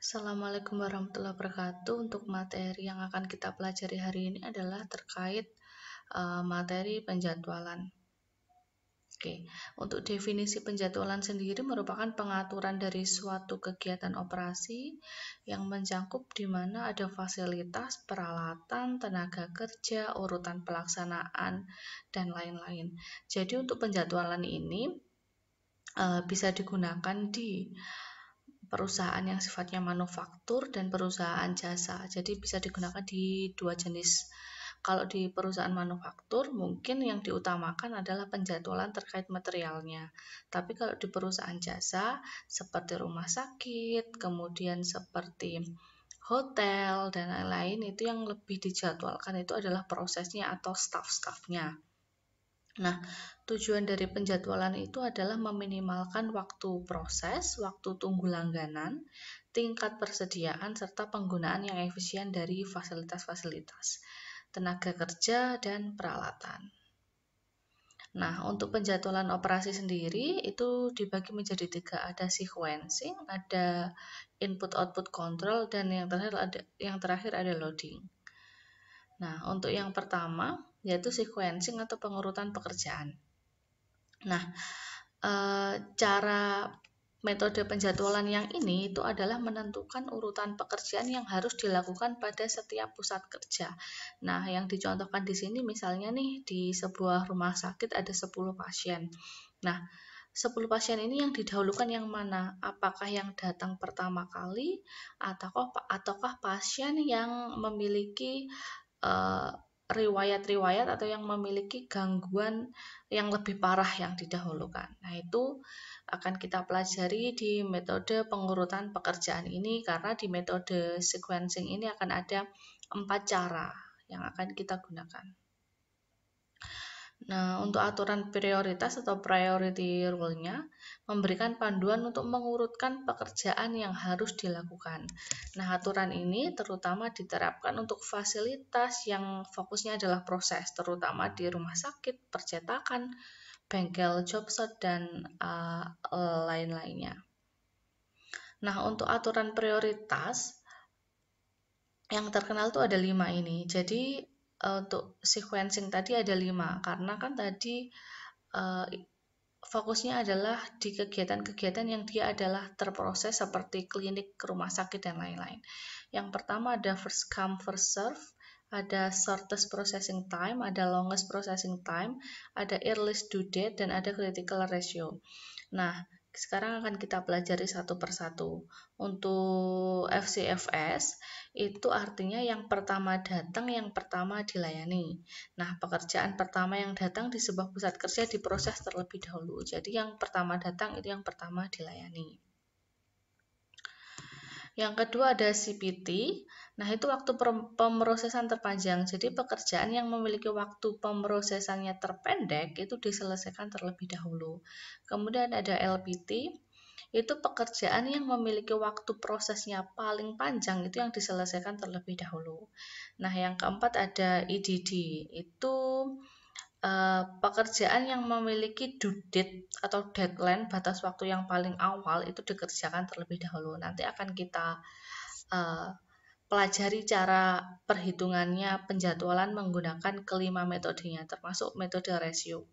Assalamualaikum warahmatullahi wabarakatuh. Untuk materi yang akan kita pelajari hari ini adalah terkait materi penjadwalan. Oke, untuk definisi penjadwalan sendiri merupakan pengaturan dari suatu kegiatan operasi yang mencakup di mana ada fasilitas, peralatan, tenaga kerja, urutan pelaksanaan, dan lain-lain. Jadi untuk penjadwalan ini bisa digunakan di perusahaan yang sifatnya manufaktur dan perusahaan jasa. Jadi bisa digunakan di dua jenis. Kalau di perusahaan manufaktur mungkin yang diutamakan adalah penjadwalan terkait materialnya. Tapi kalau di perusahaan jasa seperti rumah sakit, kemudian seperti hotel dan lain-lain, itu yang lebih dijadwalkan itu adalah prosesnya atau staff-staffnya. Nah, tujuan dari penjadwalan itu adalah meminimalkan waktu proses, waktu tunggu langganan, tingkat persediaan, serta penggunaan yang efisien dari fasilitas-fasilitas, tenaga kerja, dan peralatan. Nah, untuk penjadwalan operasi sendiri itu dibagi menjadi 3, ada sequencing, ada input-output control, dan yang terakhir ada loading. Nah, untuk yang pertama yaitu sequencing atau pengurutan pekerjaan. Nah, cara metode penjadwalan yang ini itu adalah menentukan urutan pekerjaan yang harus dilakukan pada setiap pusat kerja. Nah, yang dicontohkan di sini misalnya nih di sebuah rumah sakit ada 10 pasien. Nah, 10 pasien ini yang didahulukan yang mana? Apakah yang datang pertama kali ataukah pasien yang memiliki riwayat-riwayat atau yang memiliki gangguan yang lebih parah yang didahulukan. Nah, itu akan kita pelajari di metode pengurutan pekerjaan ini karena di metode sequencing ini akan ada 4 cara yang akan kita gunakan. Nah, untuk aturan prioritas atau priority rule-nya memberikan panduan untuk mengurutkan pekerjaan yang harus dilakukan. Nah, aturan ini terutama diterapkan untuk fasilitas yang fokusnya adalah proses, terutama di rumah sakit, percetakan, bengkel jobsite, dan lain-lainnya. Nah, untuk aturan prioritas yang terkenal tuh ada 5 ini. Jadi untuk sequencing tadi ada 5 karena kan tadi fokusnya adalah di kegiatan-kegiatan yang dia adalah terproses seperti klinik, rumah sakit, dan lain-lain. Yang pertama ada first come first serve, ada shortest processing time, ada longest processing time, ada earliest due date, dan ada critical ratio. Nah, sekarang akan kita pelajari satu persatu. Untuk FCFS itu artinya yang pertama datang, yang pertama dilayani. Nah, pekerjaan pertama yang datang di sebuah pusat kerja diproses terlebih dahulu. Jadi yang pertama datang itu yang pertama dilayani. Yang kedua ada CPT. Nah, itu waktu pemrosesan terpanjang. Jadi pekerjaan yang memiliki waktu pemrosesannya terpendek itu diselesaikan terlebih dahulu. Kemudian ada LPT. Itu pekerjaan yang memiliki waktu prosesnya paling panjang itu yang diselesaikan terlebih dahulu. Nah, yang keempat ada EDD. Itu pekerjaan yang memiliki due date atau deadline batas waktu yang paling awal itu dikerjakan terlebih dahulu. Nanti akan kita pelajari cara perhitungannya penjadwalan menggunakan kelima metodenya, termasuk metode rasio.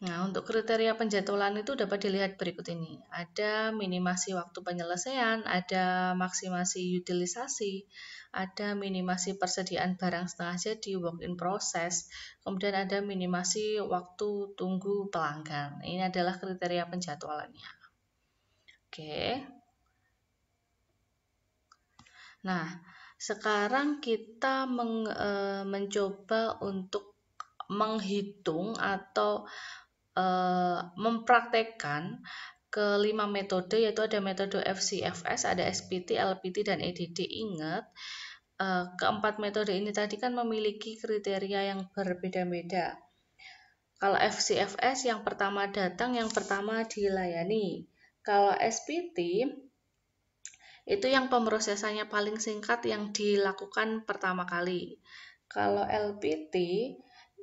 Nah, untuk kriteria penjadwalan itu dapat dilihat berikut ini. Ada minimasi waktu penyelesaian, ada maksimasi utilisasi, ada minimasi persediaan barang setengah jadi, work in process, kemudian ada minimasi waktu tunggu pelanggan. Ini adalah kriteria penjadwalannya. Oke. Nah, sekarang kita mencoba untuk menghitung atau mempraktekkan kelima metode, yaitu ada metode FCFS, ada SPT, LPT, dan EDD. Ingat, keempat metode ini tadi kan memiliki kriteria yang berbeda-beda. Kalau FCFS yang pertama datang, yang pertama dilayani. Kalau SPT itu yang pemrosesannya paling singkat yang dilakukan pertama kali. Kalau LPT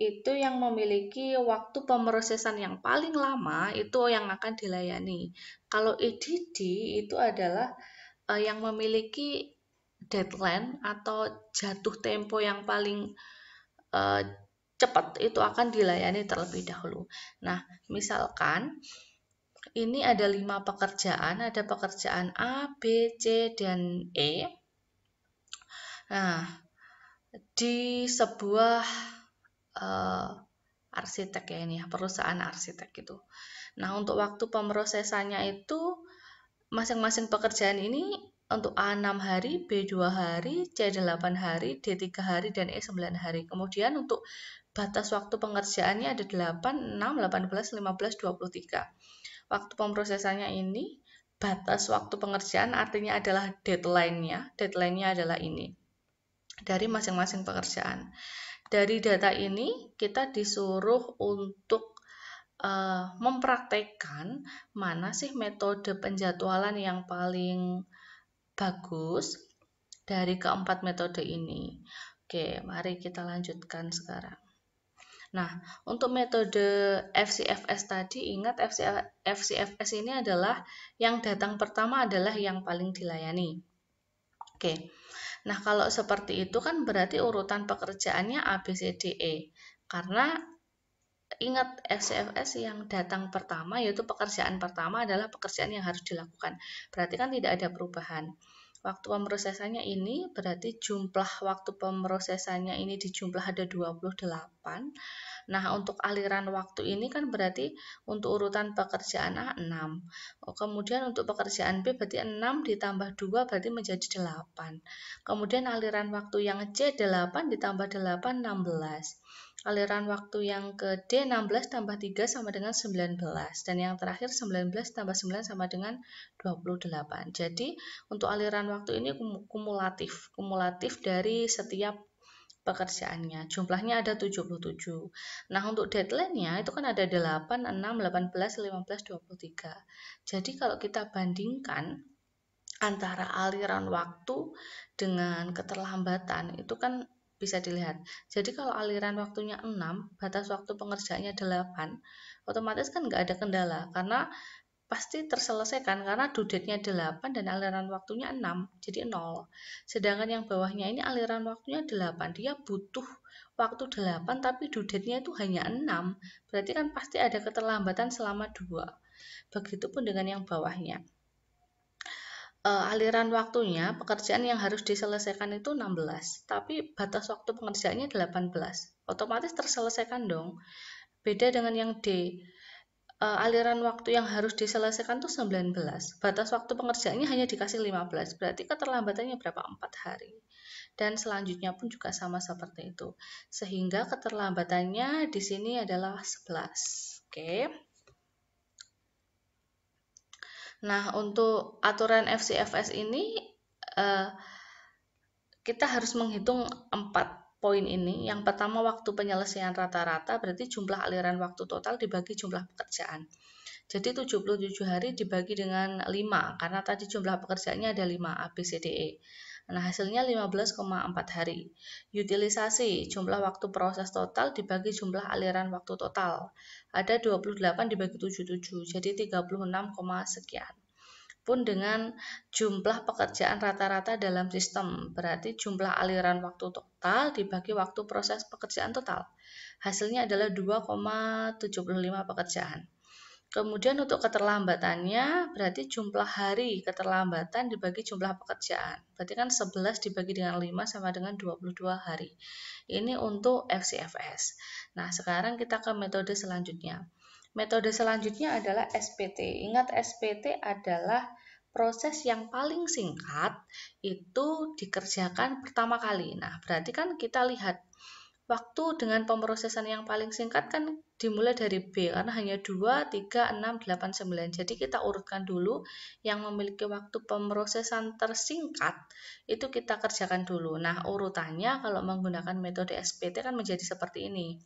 itu yang memiliki waktu pemrosesan yang paling lama itu yang akan dilayani. Kalau EDD itu adalah yang memiliki deadline atau jatuh tempo yang paling cepat itu akan dilayani terlebih dahulu. Nah, misalkan ini ada 5 pekerjaan, ada pekerjaan A, B, C, dan E. Nah, di sebuah arsitek ya ini ya, perusahaan arsitek gitu. Nah, untuk waktu pemrosesannya itu masing-masing pekerjaan ini untuk A 6 hari, B 2 hari, C 8 hari, D 3 hari, dan E 9 hari. Kemudian untuk batas waktu pengerjaannya ada 8, 6, 18, 15, 23. Waktu pemrosesannya ini, batas waktu pengerjaan artinya adalah deadline-nya. Deadline-nya adalah ini. Dari masing-masing pekerjaan. Dari data ini, kita disuruh untuk mempraktekkan mana sih metode penjadwalan yang paling bagus dari keempat metode ini. Oke, mari kita lanjutkan sekarang. Nah, untuk metode FCFS tadi, ingat FCFS ini adalah yang datang pertama adalah yang paling dilayani. Oke, nah kalau seperti itu kan berarti urutan pekerjaannya A, B, C, D, E. Karena ingat FCFS yang datang pertama yaitu pekerjaan pertama adalah pekerjaan yang harus dilakukan. Berarti kan tidak ada perubahan. Waktu pemrosesannya ini berarti jumlah waktu pemrosesannya ini dijumlah ada 28. Nah, untuk aliran waktu ini kan berarti untuk urutan pekerjaan A 6. Kemudian untuk pekerjaan B berarti 6 ditambah 2 berarti menjadi 8. Kemudian aliran waktu yang C 8 ditambah 8 16. Aliran waktu yang ke D 16 tambah 3 sama dengan 19. Dan yang terakhir 19 tambah 9 sama dengan 28. Jadi untuk aliran waktu ini kumulatif dari setiap pekerjaannya. Jumlahnya ada 77. Nah, untuk deadline-nya itu kan ada 8, 6, 18, 15, 23. Jadi kalau kita bandingkan antara aliran waktu dengan keterlambatan itu kan bisa dilihat. Jadi kalau aliran waktunya 6, batas waktu pengerjaannya 8, otomatis kan nggak ada kendala karena pasti terselesaikan karena due date-nya 8 dan aliran waktunya 6, jadi 0. Sedangkan yang bawahnya ini aliran waktunya 8, dia butuh waktu 8 tapi due date-nya itu hanya 6, berarti kan pasti ada keterlambatan selama 2. Begitupun dengan yang bawahnya. Aliran waktunya pekerjaan yang harus diselesaikan itu 16, tapi batas waktu pengerjaannya 18. Otomatis terselesaikan dong. Beda dengan yang D. Aliran waktu yang harus diselesaikan itu 19. Batas waktu pengerjaannya hanya dikasih 15. Berarti keterlambatannya berapa? 4 hari. Dan selanjutnya pun juga sama seperti itu. Sehingga keterlambatannya di sini adalah 11. Oke. Nah, untuk aturan FCFS ini kita harus menghitung 4 poin ini. Yang pertama waktu penyelesaian rata-rata berarti jumlah aliran waktu total dibagi jumlah pekerjaan. Jadi 77 hari dibagi dengan 5 karena tadi jumlah pekerjaannya ada 5 A, B, C, D, E. Nah, hasilnya 15,4 hari. Utilisasi jumlah waktu proses total dibagi jumlah aliran waktu total. Ada 28 dibagi 77, jadi 36, sekian. Pun dengan jumlah pekerjaan rata-rata dalam sistem, berarti jumlah aliran waktu total dibagi waktu proses pekerjaan total. Hasilnya adalah 2,75 pekerjaan. Kemudian untuk keterlambatannya, berarti jumlah hari keterlambatan dibagi jumlah pekerjaan. Berarti kan 11 dibagi dengan 5 sama dengan 22 hari. Ini untuk FCFS. Nah, sekarang kita ke metode selanjutnya. Metode selanjutnya adalah SPT. Ingat, SPT adalah proses yang paling singkat itu dikerjakan pertama kali. Nah, berarti kan kita lihat waktu dengan pemrosesan yang paling singkat kan dimulai dari B karena hanya 2, 3, 6, 8, 9. Jadi kita urutkan dulu yang memiliki waktu pemrosesan tersingkat itu kita kerjakan dulu. Nah, urutannya kalau menggunakan metode SPT kan menjadi seperti ini.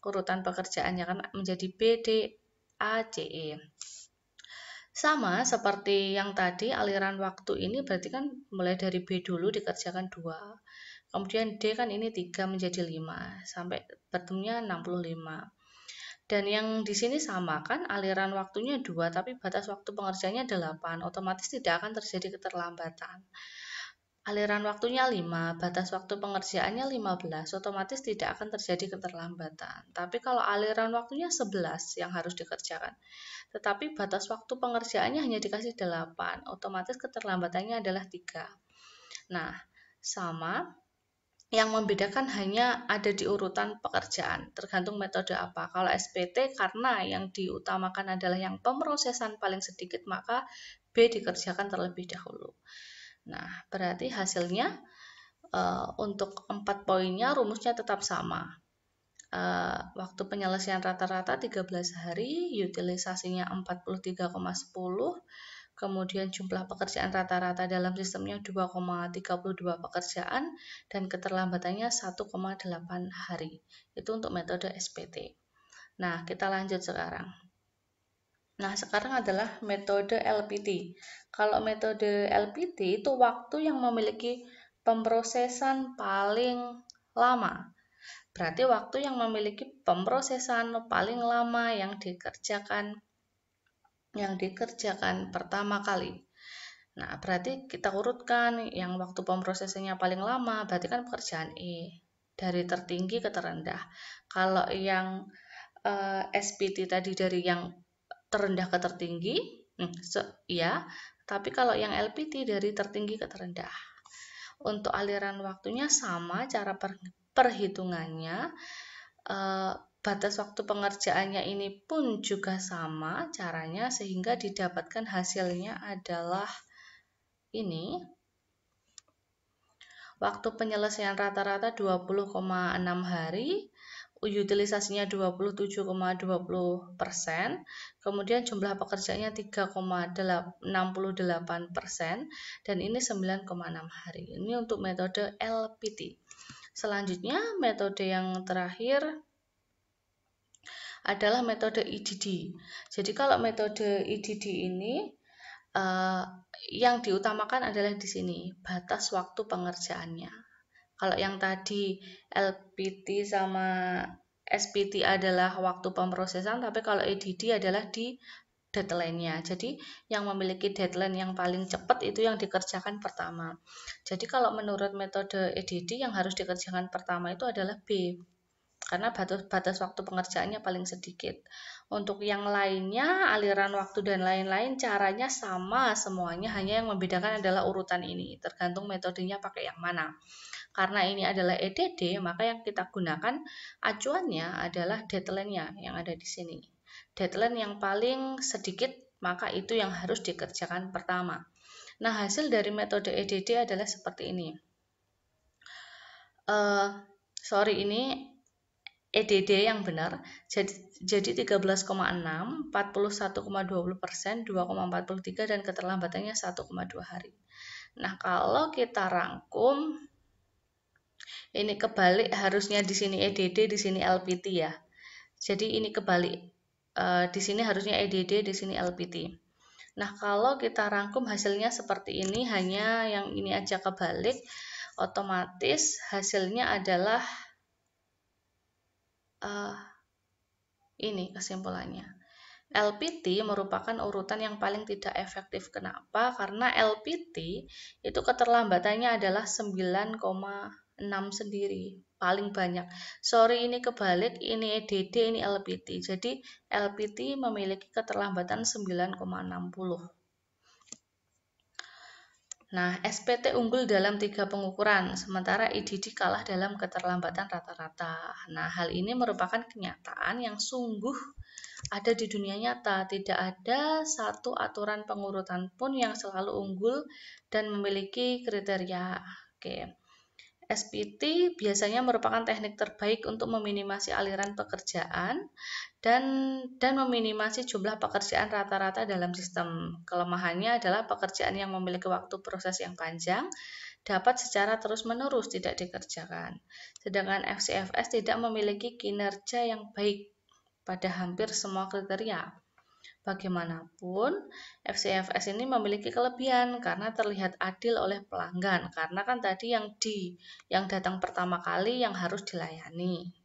Urutan pekerjaannya kan menjadi B, D, A, C, E. Sama seperti yang tadi aliran waktu ini berarti kan mulai dari B dulu dikerjakan 2. Kemudian D kan ini 3 menjadi 5, sampai bertemunya 65. Dan yang di sini sama kan, aliran waktunya 2, tapi batas waktu pengerjaannya 8, otomatis tidak akan terjadi keterlambatan. Aliran waktunya 5, batas waktu pengerjaannya 15, otomatis tidak akan terjadi keterlambatan. Tapi kalau aliran waktunya 11 yang harus dikerjakan, tetapi batas waktu pengerjaannya hanya dikasih 8, otomatis keterlambatannya adalah 3. Nah, sama, yang membedakan hanya ada di urutan pekerjaan, tergantung metode apa. Kalau SPT karena yang diutamakan adalah yang pemrosesan paling sedikit, maka B dikerjakan terlebih dahulu. Nah, berarti hasilnya untuk 4 poinnya rumusnya tetap sama. Waktu penyelesaian rata-rata 13 hari, utilisasinya 43,10, kemudian jumlah pekerjaan rata-rata dalam sistemnya 2,32 pekerjaan, dan keterlambatannya 1,8 hari. Itu untuk metode SPT. Nah, kita lanjut sekarang. Nah, sekarang adalah metode LPT. Kalau metode LPT itu waktu yang memiliki pemrosesan paling lama. Berarti waktu yang memiliki pemrosesan paling lama yang dikerjakan pertama kali. Nah, berarti kita urutkan yang waktu pemrosesannya paling lama, berarti kan pekerjaan E, dari tertinggi ke terendah. Kalau yang SPT tadi dari yang terendah ke tertinggi, ya, tapi kalau yang LPT dari tertinggi ke terendah. Untuk aliran waktunya sama, cara perhitungannya, batas waktu pengerjaannya ini pun juga sama caranya, sehingga didapatkan hasilnya adalah ini. Waktu penyelesaian rata-rata 20,6 hari, utilisasinya 27,20%, kemudian jumlah pekerjaannya 3,68%, dan ini 9,6 hari. Ini untuk metode LPT. Selanjutnya, metode yang terakhir adalah metode EDD. Jadi kalau metode EDD ini, yang diutamakan adalah di sini, batas waktu pengerjaannya. Kalau yang tadi LPT sama SPT adalah waktu pemrosesan, tapi kalau EDD adalah di deadline-nya. Jadi yang memiliki deadline yang paling cepat itu yang dikerjakan pertama. Jadi kalau menurut metode EDD yang harus dikerjakan pertama itu adalah B, karena batas waktu pengerjaannya paling sedikit. Untuk yang lainnya, aliran waktu dan lain-lain caranya sama semuanya, hanya yang membedakan adalah urutan ini, tergantung metodenya pakai yang mana. Karena ini adalah EDD, maka yang kita gunakan acuannya adalah deadline-nya yang ada di sini. Deadline yang paling sedikit, maka itu yang harus dikerjakan pertama. Nah, hasil dari metode EDD adalah seperti ini. Ini EDD yang benar, jadi 13,6, 41,20%, 2,43, dan keterlambatannya 1,2 hari. Nah, kalau kita rangkum, ini kebalik, harusnya di sini EDD, di sini LPT ya. Jadi ini kebalik, di sini harusnya EDD, di sini LPT. Nah, kalau kita rangkum hasilnya seperti ini, hanya yang ini aja kebalik, otomatis hasilnya adalah ini kesimpulannya. LPT merupakan urutan yang paling tidak efektif. Kenapa? Karena LPT itu keterlambatannya adalah 9,6 sendiri, paling banyak. Sorry, ini kebalik, ini EDD, ini LPT. Jadi LPT memiliki keterlambatan 9,60. Nah, SPT unggul dalam 3 pengukuran, sementara EDD kalah dalam keterlambatan rata-rata. Nah, hal ini merupakan kenyataan yang sungguh ada di dunia nyata. Tidak ada satu aturan pengurutan pun yang selalu unggul dan memiliki kriteria. Oke. SPT biasanya merupakan teknik terbaik untuk meminimasi aliran pekerjaan dan meminimasi jumlah pekerjaan rata-rata dalam sistem. Kelemahannya adalah pekerjaan yang memiliki waktu proses yang panjang dapat secara terus-menerus tidak dikerjakan. Sedangkan FCFS tidak memiliki kinerja yang baik pada hampir semua kriteria. Bagaimanapun, FCFS ini memiliki kelebihan karena terlihat adil oleh pelanggan, karena kan tadi yang datang pertama kali yang harus dilayani.